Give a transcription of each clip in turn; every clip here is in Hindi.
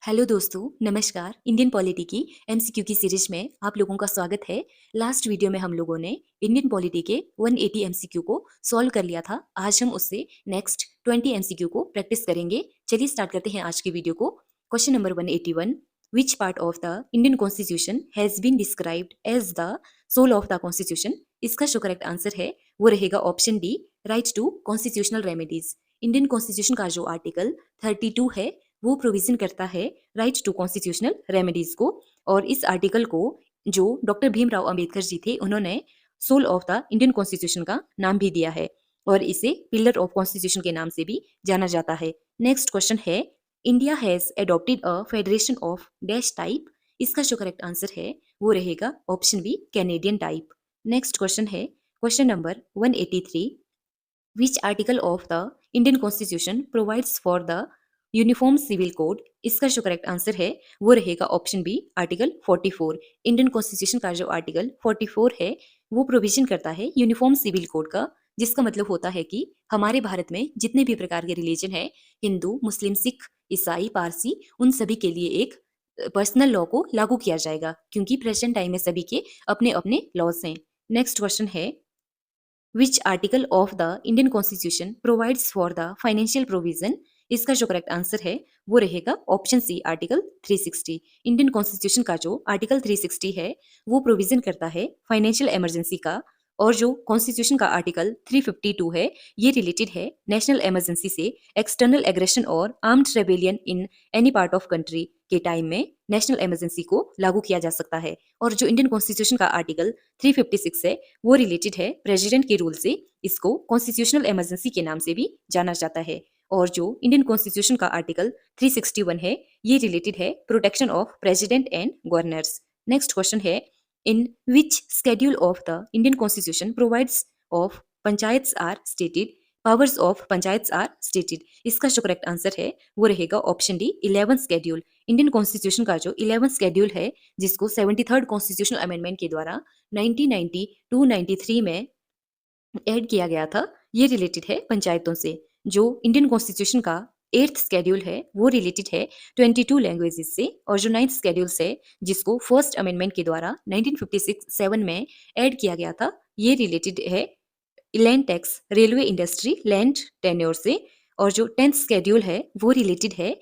हेलो दोस्तों, नमस्कार। इंडियन पॉलिटी की एमसीक्यू की सीरीज में आप लोगों का स्वागत है। लास्ट वीडियो में हम लोगों ने इंडियन पॉलिटी के 180 एमसीक्यू को सॉल्व कर लिया था। आज हम उससे नेक्स्ट 20 एमसीक्यू को प्रैक्टिस करेंगे। चलिए स्टार्ट करते हैं आज की वीडियो को। Question number 181, which part of the Indian constitution has been described as the soul of the constitution. इसका जो करेक्ट आंसर है वो रहेगा option D, right to constitutional remedies. Indian constitution का जो आर्टिकल 32 है वो प्रोविजन करता है राइट टू कॉन्स्टिट्यूशनल रेमेडीज को। और इस आर्टिकल को जो डॉक्टर भीमराव अंबेडकर जी थे उन्होंने soul of the Indian constitution का नाम भी दिया है और इसे पिलर ऑफ कॉन्स्टिट्यूशन के नाम से भी जाना जाता है। नेक्स्ट क्वेश्चन है, India has adopted a federation of dash type. इसका जो करेक्ट आंसर है वो रहेगा option B, Canadian type. Next question है question number 183, which article of the Indian constitution provides for the uniform civil code. इसका जो करेक्ट आंसर है वो रहेगा option B, article 44। Indian constitution का जो आर्टिकल 44 है वो प्रोविजन करता है यूनिफॉर्म सिविल कोड का, जिसका मतलब होता है कि हमारे भारत में जितने भी प्रकार के रिलीजन है, हिंदू, मुस्लिम, सिख, ईसाई, पारसी, उन सभी के लिए एक पर्सनल लॉ को लागू किया जाएगा, क्योंकि प्रेजेंट टाइम में सभी के अपने अपने लॉज हैं। नेक्स्ट क्वेश्चन है, which article of the Indian constitution provides for the financial provision. इसका जो करेक्ट आंसर है वो रहेगा option C, article 360। Indian constitution का जो आर्टिकल 360 है वो प्रोविजन करता है फाइनेंशियल इमरजेंसी का, और जो कॉन्स्टिट्यूशन का आर्टिकल 352 है ये रिलेटेड है नेशनल इमरजेंसी से, एक्सटर्नल एग्रेशन और armed rebellion in any part of country के टाइम में नेशनल इमरजेंसी को लागू किया जा सकता है। और जो इंडियन कॉन्स्टिट्यूशन का आर्टिकल 356 है वो रिलेटेड है प्रेसिडेंट के रूल से, इसको कॉन्स्टिट्यूशनल इमरजेंसी के नाम से भी जाना जाता है। और जो इंडियन कॉन्स्टिट्यूशन का आर्टिकल 361 है ये रिलेटेड है protection of president and governors. Next question है, in which schedule of the Indian constitution provides of panchayats are stated, powers of panchayats are stated. इसका जो करेक्ट आंसर है वो रहेगा option D, 11 schedule. Indian constitution का जो 11 स्केड्यूल है जिसको 73rd कॉन्स्टिट्यूशनल अमेंडमेंट के द्वारा 1992-93 में ऐड किया गया था, ये रिलेटेड है पंचायतों से। जो इंडियन कॉन्स्टिट्यूशन का 8th स्केड्यूल है वो रिलेटेड है 22 लैंग्वेजेस से, और जो 9th स्केड्यूल है जिसको फर्स्ट अमेंडमेंट के द्वारा 1957 में ऐड किया गया था, ये रिलेटेड है land tax, railway industry, land tenure से। और जो 10th स्केड्यूल है वो रिलेटेड है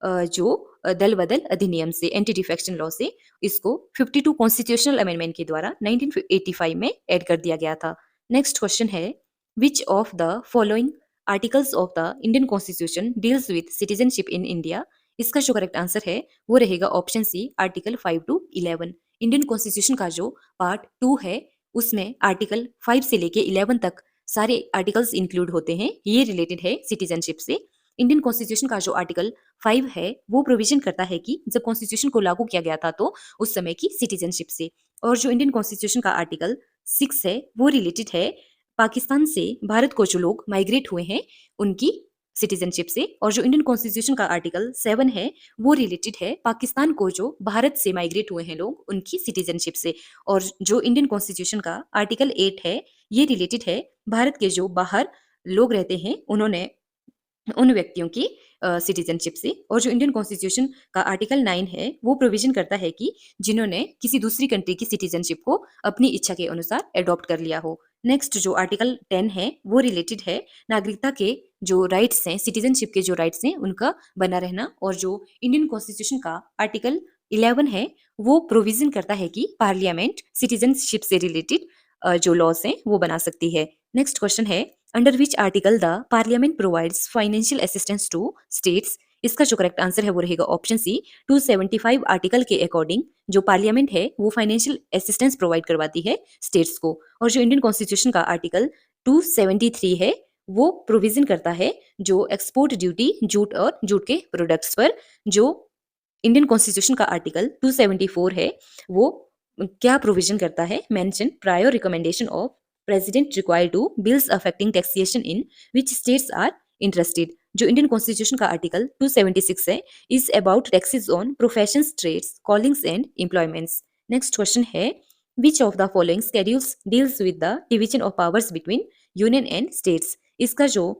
जो दल बदल अधिनियम से, एंटी डिफेक्शन लॉ से, इसको 52 कॉन्स्टिट्यूशनल अमेंडमेंट के द्वारा 1985 में ऐड कर दिया गया था। नेक्स्ट क्वेश्चन है, which of the following articles of the Indian constitution deals with citizenship in India. इसका जो करेक्ट आंसर है वो रहेगा option C, article 5 to 11। Indian constitution का जो पार्ट 2 है उसमें आर्टिकल 5 से लेके 11 तक सारे आर्टिकल्स इंक्लूड होते हैं, ये रिलेटेड है सिटीजनशिप से। इंडियन कॉन्स्टिट्यूशन का जो आर्टिकल 5 है वो प्रोविजन करता है कि जब कॉन्स्टिट्यूशन को लागू किया गया था तो उस समय की सिटीजनशिप से। और जो इंडियन कॉन्स्टिट्यूशन का आर्टिकल 6 है वो रिलेटेड है पाकिस्तान से भारत को जो लोग माइग्रेट हुए हैं उनकी सिटीजनशिप से। और जो इंडियन कॉन्स्टिट्यूशन का आर्टिकल 7 है वो रिलेटेड है पाकिस्तान को जो भारत से माइग्रेट हुए हैं लोग उनकी सिटीजनशिप से। और जो इंडियन कॉन्स्टिट्यूशन का आर्टिकल 8 है ये रिलेटेड है भारत के जो बाहर लोग रहते हैं उन्होंने उन व्यक्तियों की सिटीजनशिप से। और जो इंडियन कॉन्स्टिट्यूशन का आर्टिकल 9 है वो प्रोविजन करता है कि जिन्होंने किसी दूसरी कंट्री की सिटीजनशिप को अपनी इच्छा के अनुसार अडॉप्ट कर लिया हो। नेक्स्ट जो आर्टिकल 10 है वो रिलेटेड है नागरिकता के जो राइट्स हैं, सिटीजनशिप के जो राइट्स हैं उनका बना रहना। और जो इंडियन कॉन्स्टिट्यूशन का आर्टिकल 11 है वो प्रोविजन करता है कि पार्लियामेंट सिटीजनशिप से रिलेटेड जो लॉज हैं वो बना सकती है। नेक्स्ट क्वेश्चन है, under which article the parliament provides financial assistance to states. इसका जो करेक्ट आंसर है वो रहेगा ऑप्शन सी, 275 आर्टिकल के अकॉर्डिंग जो पार्लियामेंट है वो फाइनेंशियल असिस्टेंस प्रोवाइड करवाती है स्टेट्स को। और जो इंडियन कॉन्स्टिट्यूशन का आर्टिकल 273 है वो प्रोविजन करता है जो एक्सपोर्ट ड्यूटी जूट और जूट के प्रोडक्ट्स पर। जो इंडियन कॉन्स्टिट्यूशन का आर्टिकल 274 है वो क्या प्रोविजन करता है, mention prior recommendation of president required to bills affecting taxation in which states are interested. जो इंडियन कॉन्स्टिट्यूशन का आर्टिकल 276 है is about taxes on professions, trades, callings and employments. Next question है, which of the following schedules deals with the division of powers between union and states. इसका जो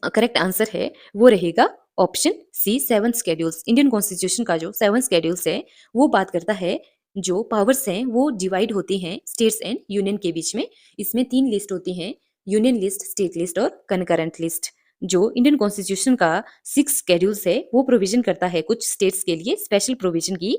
करेक्ट आंसर है वो रहेगा option C 7 schedules. Indian constitution का जो 7 स्केड्यूल्स है वो बात करता है जो पावर्स हैं वो डिवाइड होती हैं स्टेट्स एंड यूनियन के बीच में। इसमें 3 लिस्ट होती हैं, यूनियन लिस्ट, स्टेट लिस्ट और कनकरेंट लिस्ट। जो इंडियन कॉन्स्टिट्यूशन का 6 स्केड्यूल्स है वो प्रोविजन करता है कुछ स्टेट्स के लिए स्पेशल प्रोविजन की,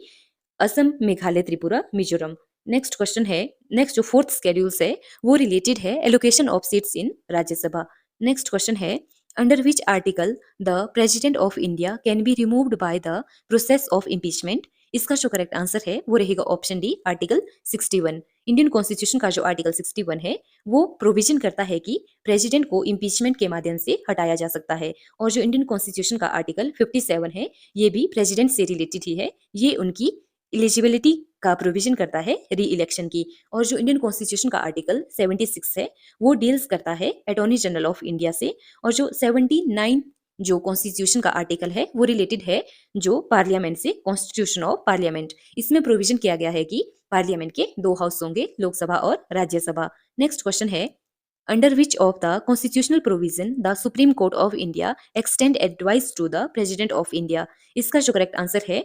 असम, मेघालय, त्रिपुरा, मिजोरम। नेक्स्ट क्वेश्चन है, नेक्स्ट जो फोर्थ स्केड्यूल्स है वो रिलेटेड है allocation of seats in Rajya Sabha. Next question है, under which article the president of India can be removed by the process of impeachment. इसका जो करेक्ट आंसर है वो रहेगा option D, article 61। Indian constitution का जो आर्टिकल 61 है वो प्रोविजन करता है कि प्रेसिडेंट को इम्पीचमेंट के माध्यम से हटाया जा सकता है। और जो इंडियन कॉन्स्टिट्यूशन का आर्टिकल 57 है ये भी प्रेसिडेंट से रिलेटेड ही है, ये उनकी एलिजिबिलिटी का प्रोविजन करता है री इलेक्शन की। और जो इंडियन कॉन्स्टिट्यूशन का आर्टिकल 76 है वो डील्स करता है अटॉर्नी जनरल ऑफ इंडिया से। और जो 79 जो कॉन्स्टिट्यूशन का आर्टिकल है वो रिलेटेड है जो पार्लियामेंट से, कॉन्स्टिट्यूशन ऑफ पार्लियामेंट। इसमें प्रोविजन किया गया है कि पार्लियामेंट के 2 हाउस होंगे, लोकसभा और राज्यसभा। नेक्स्ट क्वेश्चन है, under which of the constitutional provision the supreme court of India extend advice to the president of India. इसका जो करेक्ट आंसर है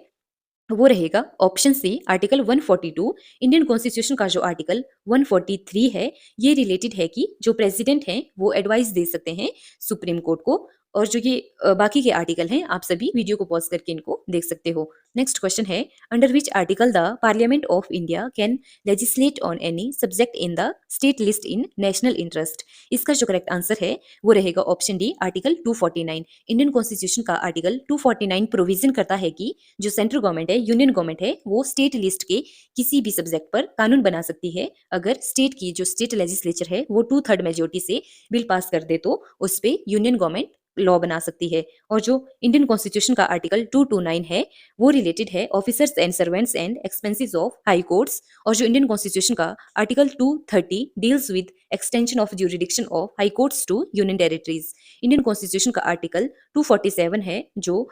वो रहेगा option C, article 142। Indian constitution का जो आर्टिकल 143 है ये रिलेटेड है कि जो प्रेसिडेंट हैं वो एडवाइस दे सकते हैं सुप्रीम कोर्ट को। और जो ये बाकी के आर्टिकल हैं आप सभी वीडियो को पॉज करके इनको देख सकते हो। नेक्स्ट क्वेश्चन है, under which article the parliament of India can legislate on any subject in the state list in national interest. इसका जो करेक्ट आंसर है वो रहेगा option D, article 249। Indian constitution का आर्टिकल 249 प्रोविजन करता है कि जो सेंट्रल गवर्नमेंट है, यूनियन गवर्नमेंट है, वो स्टेट लिस्ट के किसी भी सब्जेक्ट पर कानून बना सकती है अगर स्टेट की जो स्टेट लेजिस्लेचर है वो 2/3 मेजोरिटी से बिल पास कर दे तो उस पे यूनियन गवर्नमेंट लॉ बना सकती है। और जो इंडियन कॉन्स्टिट्यूशन का आर्टिकल 229 है वो रिलेटेड है officers and servants and expenses of high courts. और जो इंडियन कॉन्स्टिट्यूशन का article 230 deals with extension of jurisdiction of high courts to union territories. Indian constitution का आर्टिकल 247 है जो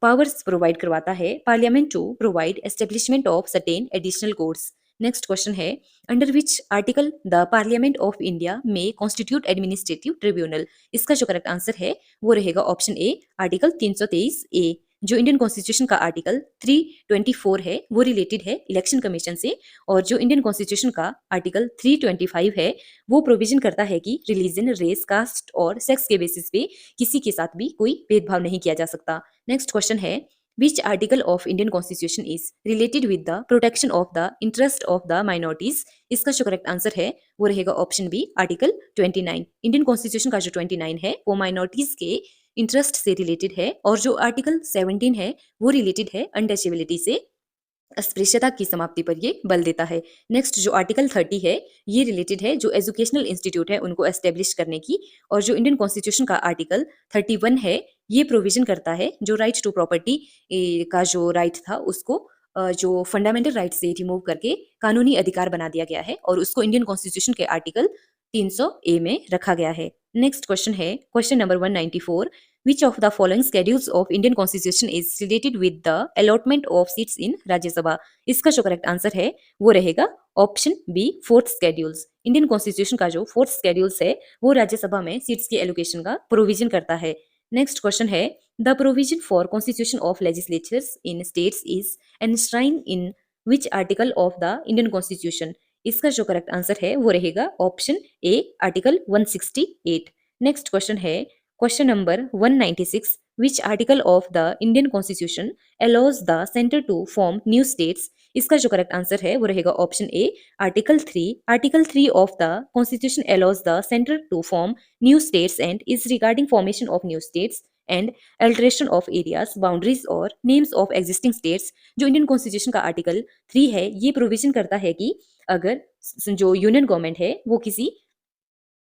पावर्स प्रोवाइड करवाता है parliament to provide establishment of certain additional courts. Next question है, under which article the parliament of India में कॉन्स्टिट्यूट एडमिनिस्ट्रेटिव ट्रिब्यूनल। इसका जो करेक्ट आंसर है वो रहेगा ऑप्शन ए, आर्टिकल 323 ए। जो इंडियन कॉन्स्टिट्यूशन का आर्टिकल 324 है वो रिलेटेड है इलेक्शन कमीशन से। और जो इंडियन कॉन्स्टिट्यूशन का आर्टिकल 325 है वो प्रोविजन करता है कि रिलीजन, रेस, कास्ट और सेक्स के बेसिस पे किसी के साथ भी कोई भेदभाव नहीं किया जा सकता। नेक्स्ट क्वेश्चन है, which article of Indian Constitution is related with the protection of the interest of the minorities। इसका जो करेक्ट आंसर है वो रहेगा option B, article 29। Indian constitution का जो 29 है वो माइनॉरिटीज के इंटरेस्ट से रिलेटेड है। और जो आर्टिकल 17 है वो रिलेटेड है अनटचेबिलिटी से, अस्पृश्यता की समाप्ति पर ये बल देता है। नेक्स्ट जो आर्टिकल 30 है ये रिलेटेड है जो एजुकेशनल इंस्टीट्यूट है उनको एस्टेब्लिश करने की। और जो इंडियन कॉन्स्टिट्यूशन का आर्टिकल 31 है ये प्रोविजन करता है जो राइट टू प्रॉपर्टी का जो राइट था उसको जो फंडामेंटल राइट से रिमूव करके कानूनी अधिकार बना दिया गया है और उसको इंडियन कॉन्स्टिट्यूशन के आर्टिकल 300 ए में रखा गया है। नेक्स्ट क्वेश्चन है, question number 194। Which of the following schedules of Indian Constitution is related with the allotment of seats in Rajya Sabha? इसका जो करेक्ट आंसर है वो रहेगा option B, fourth schedules. Indian constitution का जो फोर्थ स्केड्यूल्स है वो राज्यसभा में सीट्स के एलोकेशन का प्रोविजन करता है। नेक्स्ट क्वेश्चन है, the provision for constitution of legislatures in states is enshrine in which article of the Indian constitution. इसका जो करेक्ट आंसर है वो रहेगा option A, article 168। Next question है, question number 196। Which article of the Indian constitution allows the centre to form new states. इसका जो करेक्ट आंसर है वो रहेगा option A, article 3। Article 3 of the constitution allows the centre to form new states and is regarding formation of new states and alteration of areas, boundaries और नेम्स ऑफ एग्जिस्टिंग स्टेट्स। जो इंडियन कॉन्स्टिट्यूशन का आर्टिकल 3 है ये प्रोविजन करता है कि अगर जो यूनियन गवर्नमेंट है वो किसी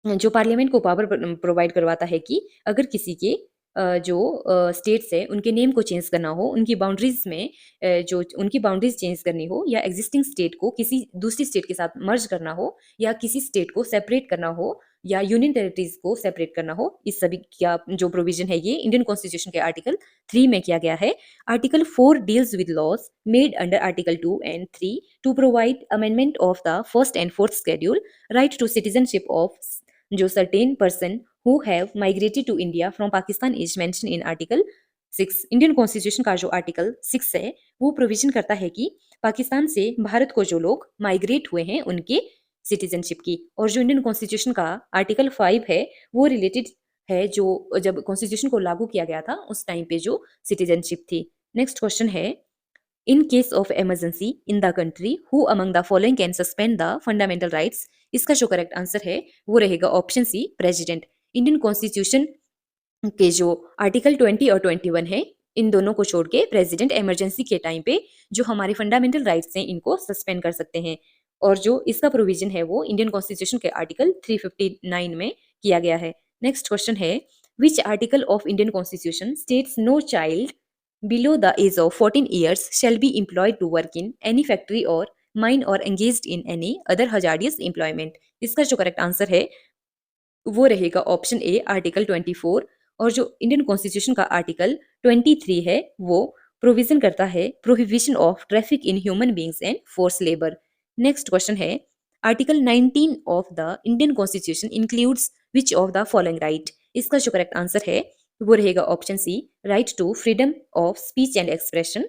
जो पार्लियामेंट को पावर प्रोवाइड करवाता है कि अगर किसी के जो स्टेट्स है उनके नेम को चेंज करना हो, उनकी बाउंड्रीज में जो उनकी बाउंड्रीज चेंज करनी हो या एग्जिस्टिंग स्टेट को किसी दूसरी स्टेट के साथ मर्ज करना हो या किसी स्टेट को सेपरेट करना हो या यूनियन टेरिटरीज को सेपरेट करना हो, इस सभी का जो प्रोविजन है ये इंडियन कॉन्स्टिट्यूशन के आर्टिकल 3 में किया गया है। Article 4 deals with laws made under article 2 and 3 to provide amendment of the first and fourth schedule, right to citizenship of जो certain person who have migrated to India from Pakistan is mentioned in Article Indian constitution का जो आर्टिकल 6 है वो प्रोविजन करता है कि पाकिस्तान से भारत को जो लोग माइग्रेट हुए हैं उनके सिटीजनशिप की। और जो इंडियन कॉन्स्टिट्यूशन का आर्टिकल 5 है वो रिलेटेड है जो जब कॉन्स्टिट्यूशन को लागू किया गया था उस टाइम पे जो सिटीजनशिप थी। नेक्स्ट क्वेश्चन है, in case of emergency in the country who among the following can suspend the fundamental rights. इसका जो करेक्ट आंसर है वो रहेगा option C, president. Indian constitution के जो आर्टिकल 20 और 21 है इन दोनों को छोड़ के प्रेसिडेंट इमरजेंसी के टाइम पे जो हमारे फंडामेंटल राइट्स हैं इनको सस्पेंड कर सकते हैं। और जो इसका प्रोविजन है वो इंडियन कॉन्स्टिट्यूशन के आर्टिकल 359 में किया गया है। नेक्स्ट क्वेश्चन है, which article of Indian constitution states no child below the age of 14 years shall be employed to work in any factory or mine or engaged in any other hazardous employment। इसका जो करेक्ट आंसर है वो रहेगा ऑप्शन ए, आर्टिकल 24। और जो इंडियन कॉन्स्टिट्यूशन का आर्टिकल 23 है वो प्रोविजन करता है prohibition of traffic in human beings and force labour. Next question है, article 19 of the Indian constitution includes which of the following right. इसका जो करेक्ट आंसर है वो रहेगा option C, right to freedom of speech and expression.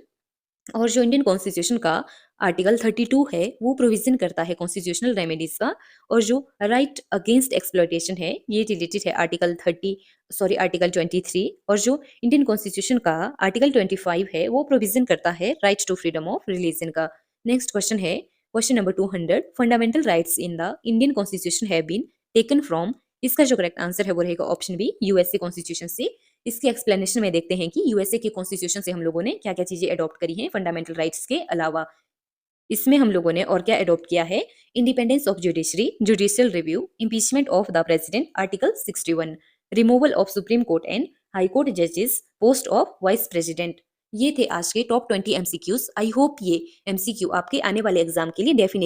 और जो इंडियन कॉन्स्टिट्यूशन का आर्टिकल 32 है वो प्रोविजन करता है कॉन्स्टिट्यूशनल रेमेडीज का। और जो राइट अगेंस्ट एक्सप्लॉयटेशन है ये रिलेटेड है आर्टिकल 23। और जो इंडियन कॉन्स्टिट्यूशन का आर्टिकल 25 है वो प्रोविजन करता है right to freedom of religion का। नेक्स्ट क्वेश्चन है, question number 200, fundamental rights in the Indian constitution have been taken from. इसका जो करेक्ट आंसर है वो रहेगा ऑप्शन बी, यूएसए कॉन्स्टिट्यूशन से। इसके एक्सप्लेनेशन में देखते हैं कि यूएसए के कॉन्स्टिट्यूशन से हम लोगों ने क्या क्या चीजें अडॉप्ट करी हैं फंडामेंटल राइट्स के अलावा। इसमें हम लोगों ने और क्या अडॉप्ट किया है, independence of judiciary, judicial review, impeachment of the president article 61, removal of supreme court and high court जजेस, पोस्ट ऑफ वाइस प्रेसिडेंट। ये थे आज के टॉप 20 एमसीक्यूज। आई होप ये एमसीक्यू आपके आने वाले एग्जाम के लिए डेफिनेट